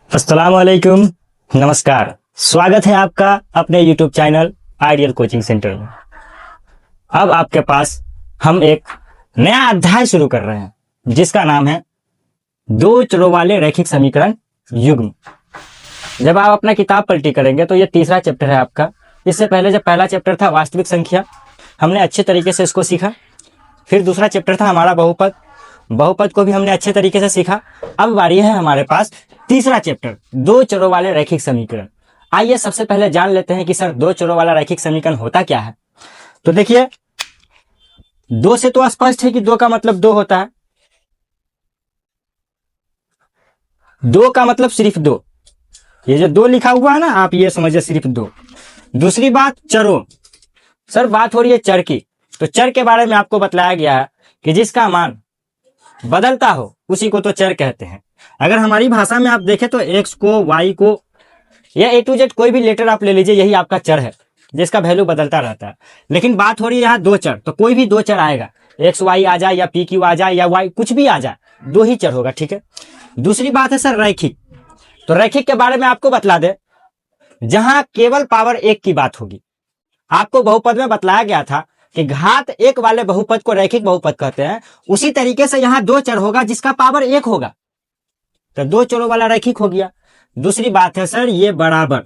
अस्सलाम वालेकुम, नमस्कार। स्वागत है आपका अपने YouTube channel ideal coaching centre में। अब आपके पास हम एक नया अध्याय शुरू कर रहे हैं जिसका नाम है दो चरों वाले रैखिक समीकरण युग्म। जब आप अपना किताब पलटी करेंगे तो ये तीसरा चैप्टर है आपका। इससे पहले जब पहला चैप्टर था वास्तविक संख्या, हमने अच्छे तरीके से इसको सीखा। फिर दूसरा चैप्टर था हमारा बहुपद, बहुपद को भी हमने अच्छे तरीके से सीखा। अब बारी है हमारे पास तीसरा चैप्टर दो चरों वाले रैखिक समीकरण। आइए सबसे पहले जान लेते हैं कि सर दो चरों वाला रैखिक समीकरण होता क्या है। तो देखिए, दो से तो स्पष्ट है कि दो का मतलब दो होता है। दो का मतलब सिर्फ दो, ये जो दो लिखा हुआ है ना, आप ये समझिए सिर्फ दो। दूसरी बात चरों, सर बात हो रही है चर की, तो चर के बारे में आपको बतलाया गया है कि जिसका मान बदलता हो उसी को तो चर कहते हैं। अगर हमारी भाषा में आप देखें तो एक्स को, वाई को या ए टू जेड कोई भी लेटर आप ले लीजिए, यही आपका चर है जिसका वैल्यू बदलता रहता है। लेकिन बात हो रही है यहाँ दो चर, तो कोई भी दो चर आएगा, एक्स वाई आ जाए या पी क्यू आ जाए या वाई कुछ भी आ जाए, दो ही चर होगा, ठीक है। दूसरी बात है सर रैखिक। तो रैखिक के बारे में आपको बतला दे, जहां केवल पावर एक की बात होगी। आपको बहुपद में बतलाया गया था कि घात एक वाले बहुपद को रैखिक बहुपद कहते हैं। उसी तरीके से यहाँ दो चर होगा जिसका पावर एक होगा, तो दो चरों वाला रैखिक हो गया। दूसरी बात है सर ये बराबर,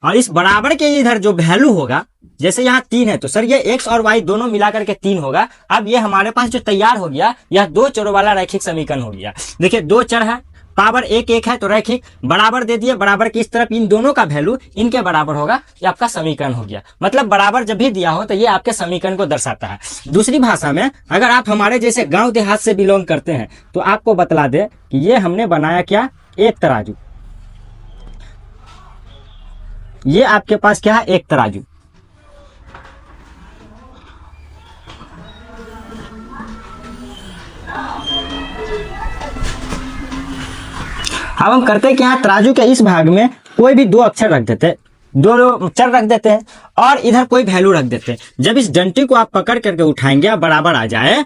और इस बराबर के इधर जो वैल्यू होगा, जैसे यहाँ 3 है तो सर ये x और y दोनों मिलाकर के 3 होगा। अब ये हमारे पास जो तैयार हो गया, यह दो चरों वाला रैखिक समीकरण हो गया। देखिए दो चर है, पावर एक एक है, तो रैखिक बराबर दे दिए, बराबर की इस तरफ इन दोनों का वैल्यू इनके बराबर होगा, ये आपका समीकरण हो गया। मतलब बराबर जब भी दिया हो तो ये आपके समीकरण को दर्शाता है। दूसरी भाषा में अगर आप हमारे जैसे गांव देहात से बिलोंग करते हैं तो आपको बतला दे कि ये हमने बनाया क्या, एक तराजू। ये आपके पास क्या है, एक तराजू। अब हम करते क्या है, तराजू के इस भाग में कोई भी दो अक्षर रख देते, दो चर रख देते हैं और इधर कोई वैल्यू रख देते हैं। जब इस डंटी को आप पकड़ करके उठाएंगे, बराबर आ जाए,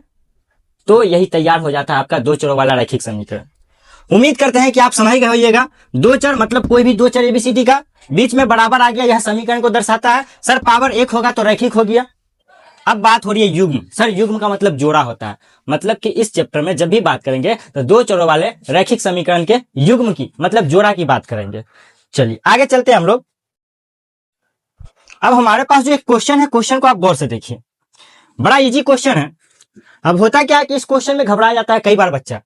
तो यही तैयार हो जाता है आपका दो चरों वाला रैखिक समीकरण। उम्मीद करते हैं कि आप समझ गए होइएगा। दो चर मतलब कोई भी दो चर एबीसीडी का, बीच में बराबर आ गया, यह समीकरण को दर्शाता है। सर पावर एक होगा तो रैखिक हो गया। अब बात हो रही है युग्म। सर युग्म का मतलब जोड़ा होता है। मतलब कि इस चैप्टर में जब भी बात करेंगे तो दो चरों वाले रैखिक समीकरण के युग्म की मतलब जोड़ा की बात करेंगे। चलिए आगे चलते हैं हम लोग। अब हमारे पास जो एक क्वेश्चन है, क्वेश्चन को आप गौर से देखिए, बड़ा इजी क्वेश्चन है। अब होता क्या है कि इस क्वेश्चन में घबरा जाता है कई बार बच्चा,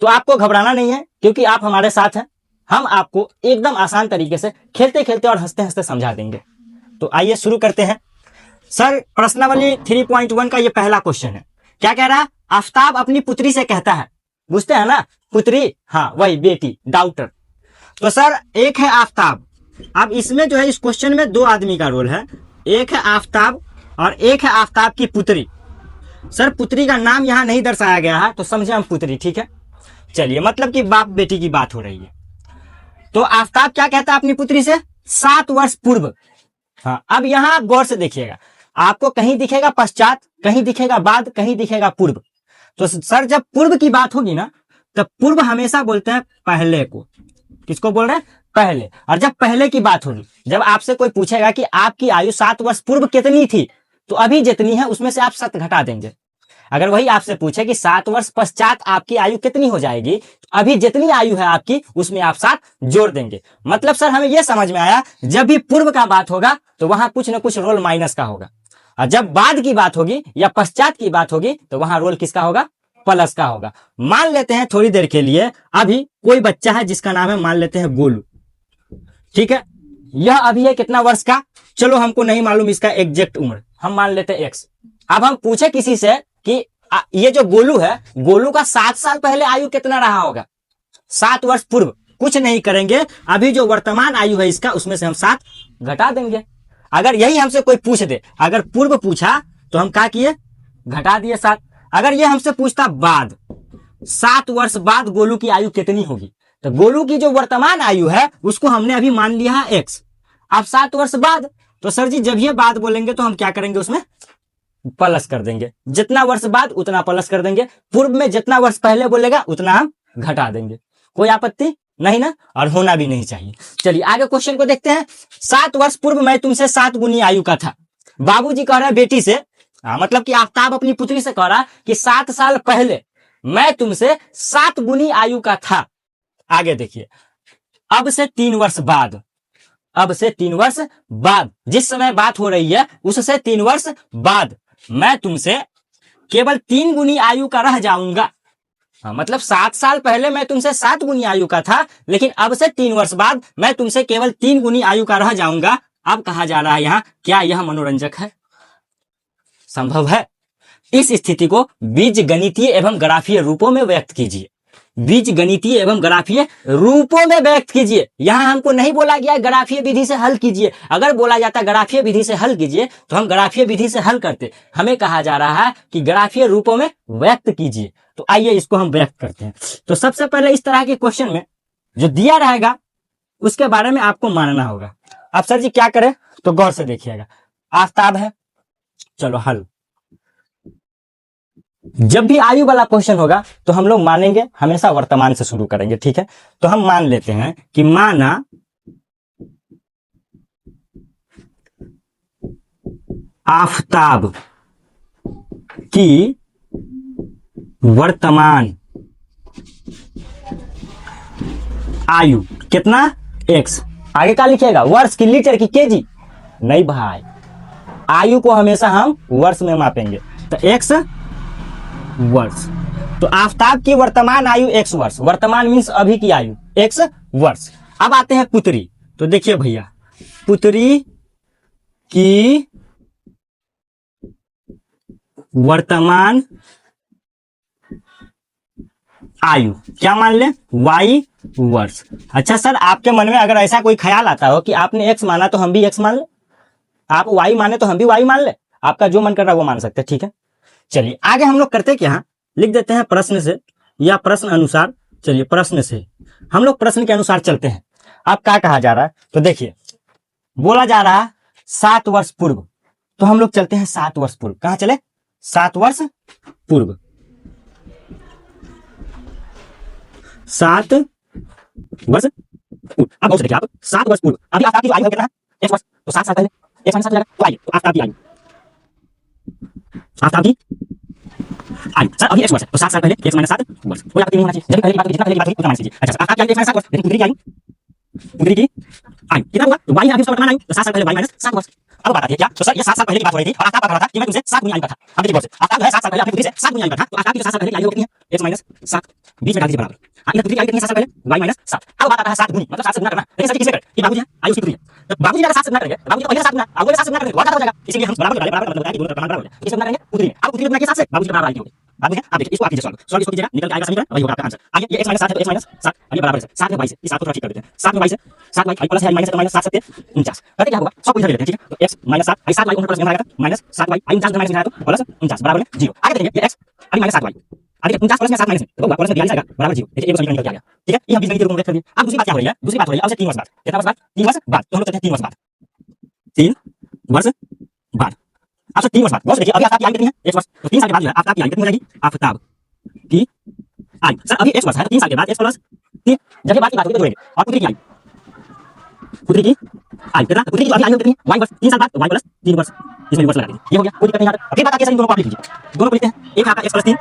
तो आपको घबराना नहीं है क्योंकि आप हमारे साथ हैं। हम आपको एकदम आसान तरीके से खेलते खेलते और हंसते हंसते समझा देंगे। तो आइए शुरू करते हैं। सर प्रश्नावली 3.1 का ये पहला क्वेश्चन है। क्या कह रहा है, आफ्ताब अपनी पुत्री से कहता है, बुझते हैं ना पुत्री, हाँ वही बेटी, डाउटर। तो सर एक है आफ्ताब। अब इसमें जो है इस क्वेश्चन में दो आदमी का रोल है, एक है आफ्ताब और एक है आफ्ताब की पुत्री। सर पुत्री का नाम यहां नहीं दर्शाया गया है तो समझे हम पुत्री, ठीक है। चलिए मतलब कि बाप बेटी की बात हो रही है। तो आफ्ताब क्या कहता है अपनी पुत्री से, 7 वर्ष पूर्व। हाँ अब यहां आप गौर से देखिएगा, आपको कहीं दिखेगा पश्चात, कहीं दिखेगा बाद, कहीं दिखेगा पूर्व। तो सर जब पूर्व की बात होगी ना, तब पूर्व हमेशा बोलते हैं पहले को। किसको बोल रहे हैं, पहले। और जब पहले की बात होगी, जब आपसे कोई पूछेगा कि आपकी आयु 7 वर्ष पूर्व कितनी थी, तो अभी जितनी है उसमें से आप 7 घटा देंगे। अगर वही आपसे पूछे कि 7 वर्ष पश्चात आपकी आयु कितनी हो जाएगी, तो अभी जितनी आयु है आपकी उसमें आप 7 जोड़ देंगे। मतलब सर हमें यह समझ में आया, जब भी पूर्व का बात होगा तो वहां कुछ ना कुछ रोल माइनस का होगा, और जब बाद की बात होगी या पश्चात की बात होगी तो वहां रोल किसका होगा, प्लस का होगा। मान लेते हैं थोड़ी देर के लिए अभी कोई बच्चा है जिसका नाम है, मान लेते हैं गोलू, ठीक है। यह अभी है कितना वर्ष का, चलो हमको नहीं मालूम इसका एग्जैक्ट उम्र, हम मान लेते हैं एक्स। अब हम पूछे किसी से कि ये जो गोलू है, गोलू का 7 साल पहले आयु कितना रहा होगा, 7 वर्ष पूर्व। कुछ नहीं करेंगे, अभी जो वर्तमान आयु है इसका उसमें से हम 7 घटा देंगे। अगर यही हमसे कोई पूछ दे, अगर पूर्व पूछा तो हम क्या किए, घटा दिए 7। अगर ये हमसे पूछता बाद, 7 वर्ष बाद गोलू की आयु कितनी होगी, तो गोलू की जो वर्तमान आयु है उसको हमने अभी मान लिया है एक्स। अब 7 वर्ष बाद, तो सर जी जब ये बात बोलेंगे तो हम क्या करेंगे, उसमें प्लस कर देंगे। जितना वर्ष बाद उतना प्लस कर देंगे। पूर्व में जितना वर्ष पहले बोलेगा उतना हम घटा देंगे। कोई आपत्ति नहीं ना, और होना भी नहीं चाहिए। चलिए आगे क्वेश्चन को देखते हैं। 7 वर्ष पूर्व मैं तुमसे 7 गुनी आयु का था। बाबूजी कह रहे हैं बेटी से, मतलब कि आफ्ताब अपनी पुत्री से कह रहा कि 7 साल पहले मैं तुमसे 7 गुनी आयु का था। आगे देखिए, अब से 3 वर्ष बाद, अब से 3 वर्ष बाद, जिस समय बात हो रही है उससे 3 वर्ष बाद मैं तुमसे केवल 3 गुनी आयु का रह जाऊंगा। मतलब 7 साल पहले मैं तुमसे 7 गुनी आयु का था, लेकिन अब से 3 वर्ष बाद मैं तुमसे केवल 3 गुनी आयु का रह जाऊंगा। अब कहा जा रहा है यहाँ, क्या यह मनोरंजक है? संभव है? इस स्थिति को बीजगणितीय एवं ग्राफीय रूपों में व्यक्त कीजिए। बीजगणितीय एवं ग्राफीय रूपों में व्यक्त कीजिए। यहां हमको नहीं बोला गया ग्राफीय विधि से हल कीजिए। अगर बोला जाता ग्राफीय विधि से हल कीजिए तो हम ग्राफीय विधि से हल करते। हमें कहा जा रहा है कि ग्राफीय रूपों में व्यक्त कीजिए। तो आइए इसको हम व्यक्त करते हैं। तो सबसे पहले इस तरह के क्वेश्चन में जो दिया रहेगा उसके बारे में आपको मानना होगा। अब सर जी क्या करें? तो गौर से देखिएगा। आफ्ताब है, चलो हल। जब भी आयु वाला क्वेश्चन होगा तो हम लोग मानेंगे हमेशा वर्तमान से शुरू करेंगे, ठीक है? तो हम मान लेते हैं कि माना आफ्ताब की वर्तमान आयु कितना? x। आगे क्या लिखिएगा? वर्ष की, लीटर की, केजी? नहीं भाई, आयु को हमेशा हम वर्ष में मापेंगे। तो x वर्ष। तो आफ्ताब की वर्तमान आयु x वर्ष। वर्तमान मीन्स अभी की आयु, x वर्ष। अब आते हैं पुत्री। तो देखिए भैया, पुत्री की वर्तमान आयु क्या मान ले? y वर्ष। अच्छा सर, आपके मन में अगर ऐसा कोई ख्याल आता हो कि आपने x माना तो हम भी x मान ले, आप y माने तो हम भी y मान ले, आपका जो मन कर रहा है वो मान सकते हैं, ठीक है? चलिए आगे हम लोग करते क्या, लिख देते हैं प्रश्न से या प्रश्न अनुसार। चलिए प्रश्न से हम लोग प्रश्न के अनुसार चलते हैं। अब क्या कहा जा रहा है? तो देखिए, बोला जा रहा है 7 वर्ष पूर्व, तो हम लोग चलते हैं 7 वर्ष पूर्व। कहां चले? 7 वर्ष पूर्व। 7 वर्ष पूर्व। अब देखिए आप 7 वर्ष पूर्व, अभी आपकी आयु कितना है? x वर्ष। तो 7 साल पहले x माइनस 7 जाएगा तो आयु, तो आफ्ताब की आयु, आफ्ताब की आयु सर अभी x वर्ष है, तो 7 साल पहले x माइनस 7 वर्ष। कोई आपत्ति नहीं होना चाहिए। जब पहले की बात जितना पहले की बात हुई उतना माइनस कीजिए। अच्छा, आफ्ताब की आयु x माइनस 7 वर्ष, लेकिन पुत्री की आयु, पुत्री की आयु कितना हुआ? तो y है अभी उसका वर्तमान आयु, तो 7 साल पहले y माइनस 7 वर्ष। अब बात आती है क्या? तो सर ये 7 साल पहले की बात हो रही थी और आफ्ताब कह रहा था कि मैं तुमसे 7 गुनी आयु का था। अब देखिए गौर से, आफ्ताब है 7 साल पहले अपनी पुत्री से 7 गुनी आयु का था, तो आफ्ताब की 7 साल पहले की आयु कितनी है? x माइनस 7, बीच में डाल दीजिए बराबर। इधर पुत्री की आयु कितनी है 7 साल पहले? y minus 7। अब बात आता है 7 गुनी, मतलब 7 से गुना करना। लेकिन सर किससे करें? कि बाबूजी है, आयु उसकी पुत्री है, तो बाबूजी अगर 7 से गुना करेंगे, बाबूजी तो पहले 7 गुना, अब वो 7 से गुना करेंगे, बहुत ज्यादा हो जाएगा। इसलिए हम बराबर डालेंगे, बराबर मतलब होता है कि दोनों का प्रमाण बराबर हो जाए। किससे गुना करेंगे? पुत्री में। अब पुत्री गुना किया 7 से, बाबूजी के बराबर आयु होगी। बाबू है, आप देखिए इसको आप कीजिए सॉल्व इसको कीजिएगा, निकल के आएगा समीकरण, वही होगा आपका आंसर। आगे ये x माइनस 7 है तो x माइनस 7 ये बराबर है 7 में 22 इस 7 को थोड़ा ठीक कर देते हैं। 7 में 22 है, 7 y प्लस है माइनस है तो माइनस 7 7 49। कहते क्या होगा? सब इधर ले लेते हैं, ठीक है? तो x माइनस 7 आई 7 y को प्लस में आएगा तो माइनस 7 y आई 49 माइनस में आएगा तो प्लस 49 बराबर है 0। आगे देखिए ये x अभी माइनस 7 y, आगे 49 प्लस में 7 माइनस में तो प्लस में 42 आएगा बराबर 0। देखिए ये समीकरण निकल के आ गया, ठीक है? ये हम बीजगणित के रूप में व्यक्त कर दिए। अब दूसरी बात क्या हो रही है? दूसरी बात हो रही है अब से 3 वर्ष बाद। कितना वर्ष बाद? 3 वर्ष बाद। तो हम लोग चलते हैं 3 वर्ष बाद, 3 वर्ष बाद। अब से 3 वर्ष बाद बहुत देखिए, अभी आफ्ताब की आयु कितनी है? 1 वर्ष। तो 3 साल के बाद जो है आफ्ताब की आयु कितनी हो जाएगी? आफ्ताब की आयु सर अभी x वर्ष है तो 3 साल के बाद x प्लस 3, जब ये बात की बात होगी तो जोड़ेंगे। और पुत्री की आयु, पुत्री की आयु कितना? पुत्री की अभी आयु कितनी है? y वर्ष। 3 साल बाद y प्लस 3 वर्ष, इसमें वर्ष लगा दीजिए, ये हो गया। कोई दिक्कत नहीं आता। अगली बात आती है, इन दोनों को आप लिख लीजिए, दोनों को लिखते हैं। एक आपका x प्लस 3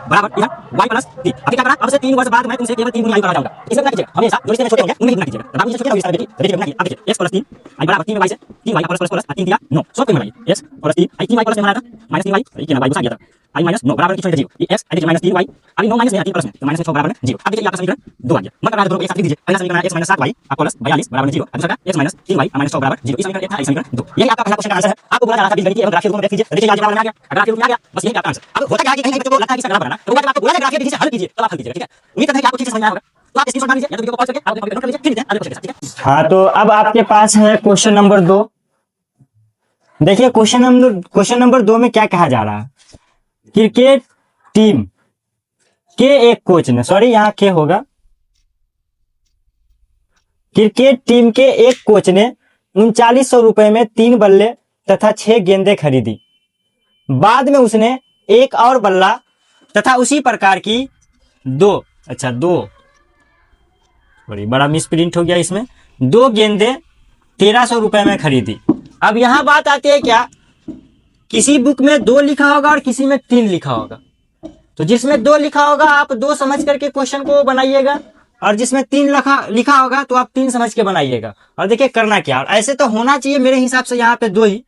बराबर इधर y प्लस 3। अभी क्या करा? अब से 3 वर्ष बाद मैं तुमसे केवल 3 गुनी आयु का रह जाऊंगा। इसमें क्या कीजिएगा? हमेशा जो रिश्ते छोटे होंगे उनमें गुना कीजिएगा। बाबू जी छोटे होंगे इस तरह देखिए गुना कीजिए। अब देखिए x प्लस 3 y बराबर 3 y से 3 y प्लस प्लस प्लस 3 दिया 9 सो पे बनाइए x प्लस 3 आई 3 y प्लस में हमारा माइनस 3 y ये ना y गुस्सा गया था आई माइनस 9 बराबर कितना 0। ये x आई देखिए माइनस 3 y अभी 9 माइनस में 3 प्लस में तो माइनस 6 बराबर 0। अब देखिए आपका समीकरण 2 आ गया। मतलब दोनों को एक साथ लिख दीजिए। पहला समीकरण x माइनस 7 y प्लस 42 बराबर 0, दूसरा x माइनस 3 y माइनस 6 बराबर 0। इस समीकरण 1 था, इस समीकरण 2। यही आपका पहला क्वेश्चन का आंसर है। आपको बोला जा रहा था बीजगणितीय एवं ग्राफीय रूप में देख लीजिए। देखिए अलजेब्रा में आ गया, ग्राफीय रूप में आ गया, बस यही आपका आंसर। अब होता क्या है कि कहीं बच्चों को लगता है कि सर बनाना, तो वो जब आपको बोला जाए ग्राफीय विधि से हल कीजिए तो आप हल कीजिएगा, ठीक है? उम्मीद करते हैं कि आपको ठीक से समझ में आया होगा। तो आप स्क्रीनशॉट मार लीजिए या तो वीडियो को पॉज करके आप अपने नोट कर लीजिए, फिर अगले क्वेश्चन के साथ, ठीक है? हां, तो अब आपके पास है क्वेश्चन नंबर 2। देखिए क्वेश्चन नंबर 2 में क्या कहा जा रहा है? क्रिकेट टीम के एक कोच ने, सॉरी यहां के होगा, क्रिकेट टीम के एक कोच ने 3900 रुपए में 3 बल्ले तथा 6 गेंदें खरीदी। बाद में उसने एक और बल्ला तथा उसी प्रकार की दो सॉरी बड़ा मिस प्रिंट हो गया इसमें, 2 गेंदें 1300 रुपए में खरीदी। अब यहाँ बात आती है क्या, किसी बुक में 2 लिखा होगा और किसी में 3 लिखा होगा, तो जिसमें 2 लिखा होगा आप 2 समझ करके क्वेश्चन को बनाइएगा, और जिसमें 3 लिखा होगा तो आप 3 समझ के बनाइएगा। और देखिए करना क्या, और ऐसे तो होना चाहिए मेरे हिसाब से यहाँ पे 2 ही,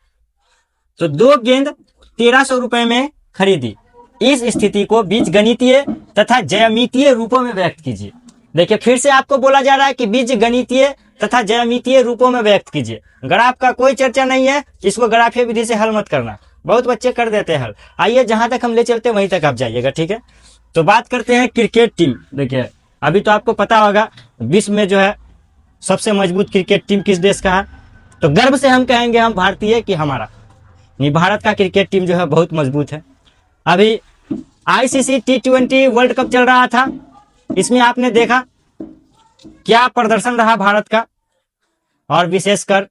तो 2 गेंद 1300 रुपए में खरीदी। इस स्थिति को बीजगणितीय तथा ज्यामितीय रूपों में व्यक्त कीजिए। देखिए फिर से आपको बोला जा रहा है कि बीजगणितीय तथा ज्यामितीय रूपों में व्यक्त कीजिए। ग्राफ का कोई चर्चा नहीं है, इसको ग्राफीय विधि से हल मत करना, बहुत बच्चे कर देते हैं हल। आइए जहां तक हम ले चलते हैं वहीं तक आप जाइएगा, ठीक है। तो बात करते हैं क्रिकेट टीम। देखिए अभी तो आपको पता होगा विश्व में जो है सबसे मजबूत क्रिकेट टीम किस देश का है, तो गर्व से हम कहेंगे हम भारतीय कि हमारा नहीं, भारत का क्रिकेट टीम जो है बहुत मजबूत है। अभी आईसीसी T20 वर्ल्ड कप चल रहा था, इसमें आपने देखा क्या प्रदर्शन रहा भारत का, और विशेषकर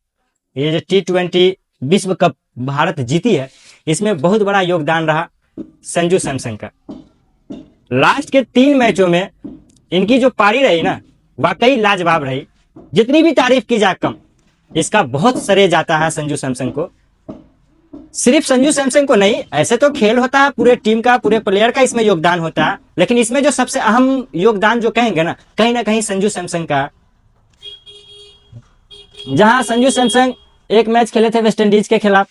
ये जो T20 विश्व कप भारत जीती है, इसमें बहुत बड़ा योगदान रहा संजू सैमसन का। लास्ट के 3 मैचों में इनकी जो पारी रही ना, वाकई लाजवाब रही, जितनी भी तारीफ की जाए कम। इसका बहुत श्रेय जाता है संजू सैमसन को, सिर्फ संजू सैमसन को नहीं, ऐसे तो खेल होता है पूरे टीम का, पूरे प्लेयर का इसमें योगदान होता है, लेकिन इसमें जो सबसे अहम योगदान जो कहेंगे ना कहीं संजू सैमसन का। जहां संजू सैमसन एक मैच खेले थे वेस्ट इंडीज के खिलाफ,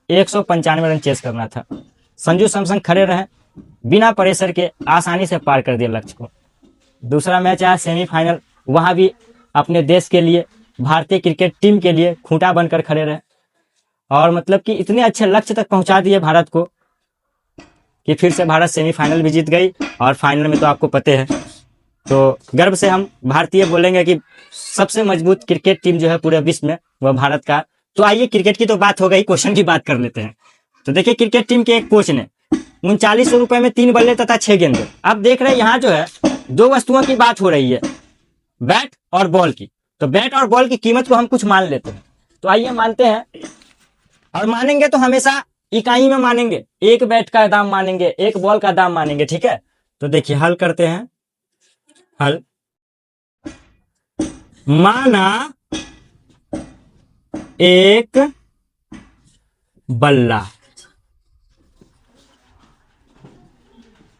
195 रन चेस करना था, संजू सैमसन खड़े रहे, बिना प्रेशर के आसानी से पार कर दिया लक्ष्य को। दूसरा मैच आया सेमीफाइनल, वहां भी अपने देश के लिए, भारतीय क्रिकेट टीम के लिए खूंटा बनकर खड़े रहे, और मतलब कि इतने अच्छे लक्ष्य तक पहुंचा दिए भारत को कि फिर से भारत सेमीफाइनल भी जीत गई, और फाइनल में तो आपको पता है। तो गर्व से हम भारतीय बोलेंगे कि सबसे मजबूत क्रिकेट टीम जो है पूरे विश्व में वह भारत का। तो आइए क्रिकेट की तो बात हो गई, क्वेश्चन की बात कर लेते हैं। तो देखिए क्रिकेट टीम के एक कोच ने 3900 रुपए में 3 बल्ले तथा 6 गेंदे। अब देख रहे हैं यहाँ जो है 2 वस्तुओं की बात हो रही है, बैट और बॉल की। तो बैट और बॉल की कीमत को हम कुछ मान लेते हैं, तो आइए मानते हैं, और मानेंगे तो हमेशा इकाई में मानेंगे, एक बैट का दाम मानेंगे, एक बॉल का दाम मानेंगे, ठीक है। तो देखिए हल करते हैं, हल माना एक बल्ला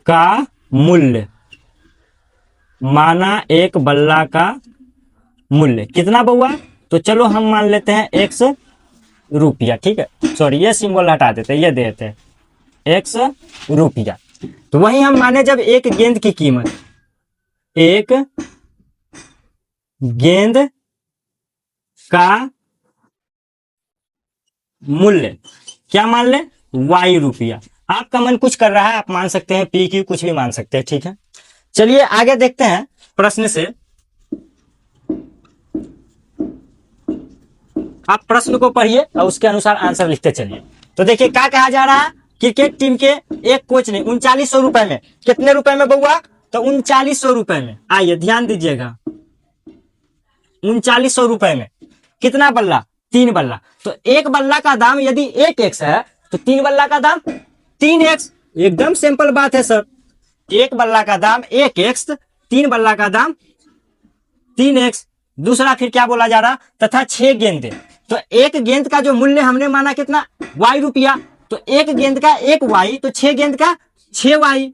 का मूल्य, माना एक बल्ला का मूल्य कितना बउआ, तो चलो हम मान लेते हैं X रुपया, ठीक है। सॉरी ये सिंबल हटा देते हैं, ये देते हैं X रुपया। तो वही हम माने जब एक गेंद की कीमत, एक गेंद का मूल्य क्या मान ले, Y रुपया। आपका मन कुछ कर रहा है, आप मान सकते हैं PQ, कुछ भी मान सकते हैं, ठीक है। चलिए आगे देखते हैं प्रश्न से। आप प्रश्न को पढ़िए और उसके अनुसार आंसर लिखते चलिए। तो देखिए क्या कहा जा रहा है, क्रिकेट टीम के एक कोच ने 3900 रुपए में, कितने रुपए में बउआ, तो 3900 रुपए में। आइए ध्यान दीजिएगा, 3900 रुपए में कितना बल्ला, 3 बल्ला। तो एक बल्ला का दाम यदि 1x है तो 3 बल्ला का दाम 3x। एकदम सिंपल बात है सर, एक बल्ला का दाम 1x, 3 बल्ला का दाम 3x। दूसरा फिर क्या बोला जा रहा, तथा 6 गेंदे। तो एक गेंद का जो मूल्य हमने माना कितना, Y रुपया। तो एक गेंद का 1Y, तो 6 गेंद का 6Y।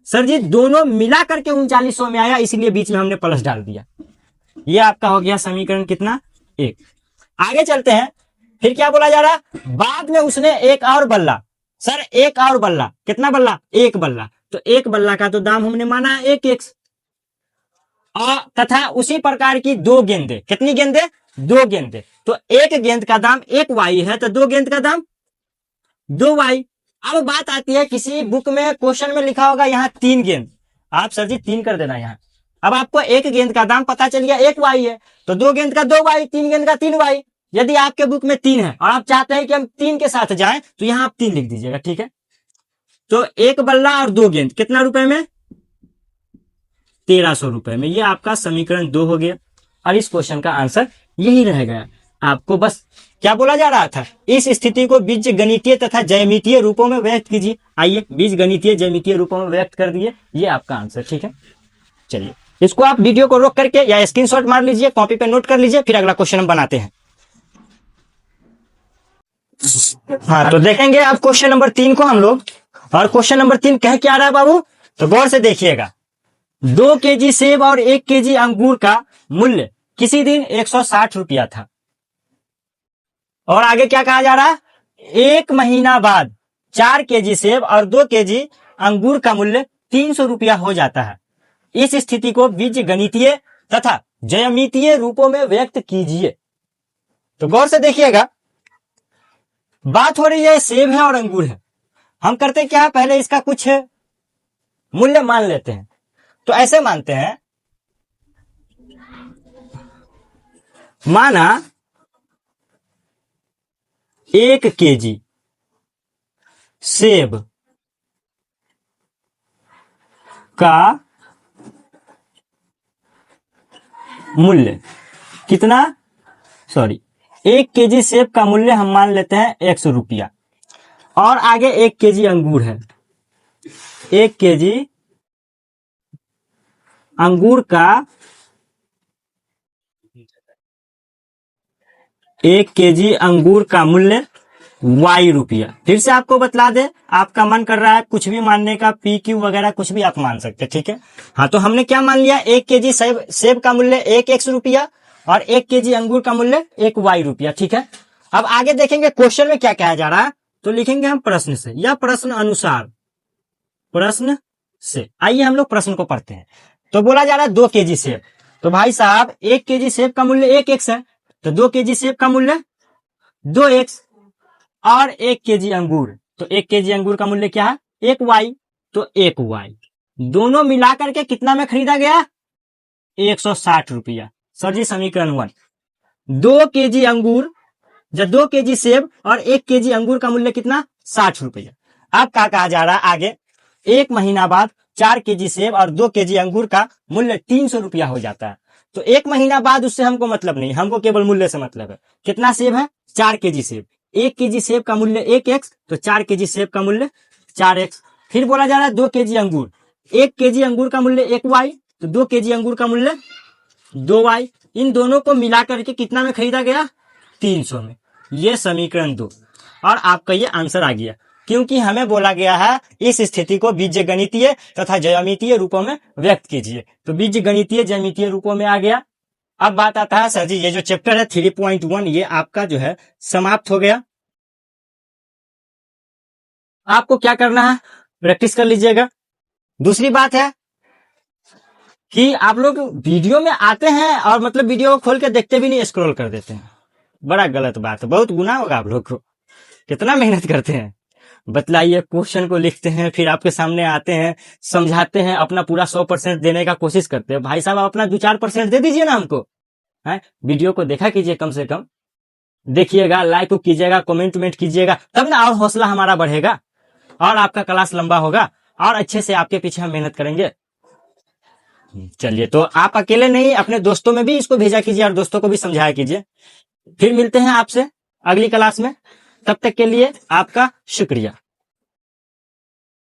सर जी दोनों मिला करके 3900 में आया, इसलिए बीच में हमने प्लस डाल दिया। ये आपका हो गया समीकरण कितना, 1। आगे चलते हैं, फिर क्या बोला जा रहा, बाद में उसने एक और बल्ला, सर एक और बल्ला, कितना बल्ला, एक बल्ला। तो एक बल्ला का तो दाम हमने माना है 1x, और तथा उसी प्रकार की 2 गेंदे, कितनी गेंदे, 2 गेंदे। तो एक गेंद का दाम 1Y है, तो 2 गेंद का दाम 2Y। अब बात आती है, किसी बुक में क्वेश्चन में लिखा होगा यहाँ 3 गेंद, आप सर जी 3 कर देना यहाँ। अब आपको एक गेंद का दाम पता चल गया 1Y है, तो 2 गेंद का 2Y, 3 गेंद का 3Y। यदि आपके बुक में 3 है और आप चाहते हैं कि हम 3 के साथ जाएं, तो यहाँ आप 3 लिख दीजिएगा, ठीक है। तो एक बल्ला और 2 गेंद कितना रुपए में, 1300 रुपए में। ये आपका समीकरण 2 हो गया, और इस क्वेश्चन का आंसर यही रह गया। आपको बस क्या बोला जा रहा था, इस स्थिति को बीजगणितीय तथा ज्यामितीय रूपों में व्यक्त कीजिए। आइए बीजगणितीय ज्यामितीय रूपों में व्यक्त कर दिए, ये आपका आंसर, ठीक है। चलिए इसको आप वीडियो को रोक करके या स्क्रीनशॉट मार लीजिए, कॉपी पे नोट कर लीजिए, फिर अगला क्वेश्चन हम बनाते हैं। हाँ, तो देखेंगे आप क्वेश्चन नंबर 3 को हम लोग। और क्वेश्चन नंबर 3 कह क्या रहा है बाबू, तो गौर से देखिएगा। 2 केजी सेब और 1 केजी अंगूर का मूल्य किसी दिन 160 रुपया था। और आगे क्या कहा जा रहा है, 1 महीना बाद 4 केजी सेब और 2 केजी अंगूर का मूल्य 300 रुपया हो जाता है। इस स्थिति को बीज गणितीय तथा ज्यामितीय रूपों में व्यक्त कीजिए। तो गौर से देखिएगा, बात हो रही है सेब है और अंगूर है। हम करते क्या है, पहले इसका कुछ मूल्य मान लेते हैं। तो ऐसे मानते हैं, माना 1 केजी सेब का मूल्य कितना, 1 केजी सेब का मूल्य हम मान लेते हैं 100 रुपया। और आगे 1 केजी अंगूर है। 1 केजी अंगूर का 1 केजी अंगूर का मूल्य Y रुपया। फिर से आपको बतला दे, आपका मन कर रहा है कुछ भी मानने का, PQ वगैरह कुछ भी आप मान सकते हैं, ठीक है। हाँ, तो हमने क्या मान लिया, 1 केजी सेब का मूल्य 1 रुपया और 1 केजी अंगूर का मूल्य 1 Y रुपया, ठीक है। अब आगे देखेंगे क्वेश्चन में क्या कहा जा रहा है। तो लिखेंगे हम प्रश्न से या प्रश्न अनुसार, प्रश्न से। आइए हम लोग प्रश्न को पढ़ते हैं। तो बोला जा रहा है 2 केजी सेब। तो भाई साहब 1 केजी सेब का मूल्य 1x है, तो 2 केजी सेब का मूल्य 2x और 1 केजी अंगूर, तो 1 केजी अंगूर का मूल्य क्या है, 1 Y, तो 1 Y दोनों मिलाकर के कितना में खरीदा गया, 160 रुपया। सर जी समीकरण 1। 2 केजी अंगूर, जब 2 केजी सेब और 1 केजी अंगूर का मूल्य कितना, 60 रुपया। अब क्या कहा जा रहा है आगे, 1 महीना बाद 4 केजी सेब और 2 केजी अंगूर का मूल्य 300 रुपया हो जाता है। तो 1 महीना बाद उससे हमको मतलब नहीं, हमको केवल मूल्य से मतलब है। कितना सेब है, 4 केजी सेब। 1 केजी सेब का मूल्य 1x, तो 4 केजी सेब का मूल्य 4x। फिर बोला जा रहा है 2 केजी अंगूर। 1 केजी अंगूर का मूल्य 1y, तो 2 केजी अंगूर का मूल्य 2y। इन दोनों को मिलाकर के कितना में खरीदा गया, 300 में। ये समीकरण 2। और आपका ये आंसर आ गया, क्योंकि हमें बोला गया है इस स्थिति को बीजगणितीय तथा ज्यामितीय रूपों में व्यक्त कीजिए। तो बीजगणितीय ज्यामितीय रूपों में आ गया। अब बात आता है, सर जी ये जो चैप्टर है 3.1 ये आपका जो है समाप्त हो गया। आपको क्या करना है, प्रैक्टिस कर लीजिएगा। दूसरी बात है कि आप लोग वीडियो में आते हैं और मतलब वीडियो को खोल के देखते भी नहीं, स्क्रॉल कर देते हैं। बड़ा गलत बात है, बहुत गुनाह होगा आप लोग को। कितना मेहनत करते हैं, बतलाइए। क्वेश्चन को लिखते हैं, फिर आपके सामने आते हैं, समझाते हैं, अपना पूरा 100% देने का कोशिश करते हैं। भाई साहब आप अपना 2-4% दे दीजिए ना हमको, है। वीडियो को देखा कीजिए, कम से कम देखिएगा, लाइक कीजिएगा, कमेंट कीजिएगा, तब ना और हौसला हमारा बढ़ेगा और आपका क्लास लंबा होगा और अच्छे से आपके पीछे हम मेहनत करेंगे। चलिए, तो आप अकेले नहीं, अपने दोस्तों में भी इसको भेजा कीजिए और दोस्तों को भी समझाया कीजिए। फिर मिलते हैं आपसे अगली क्लास में, तब तक के लिए आपका शुक्रिया।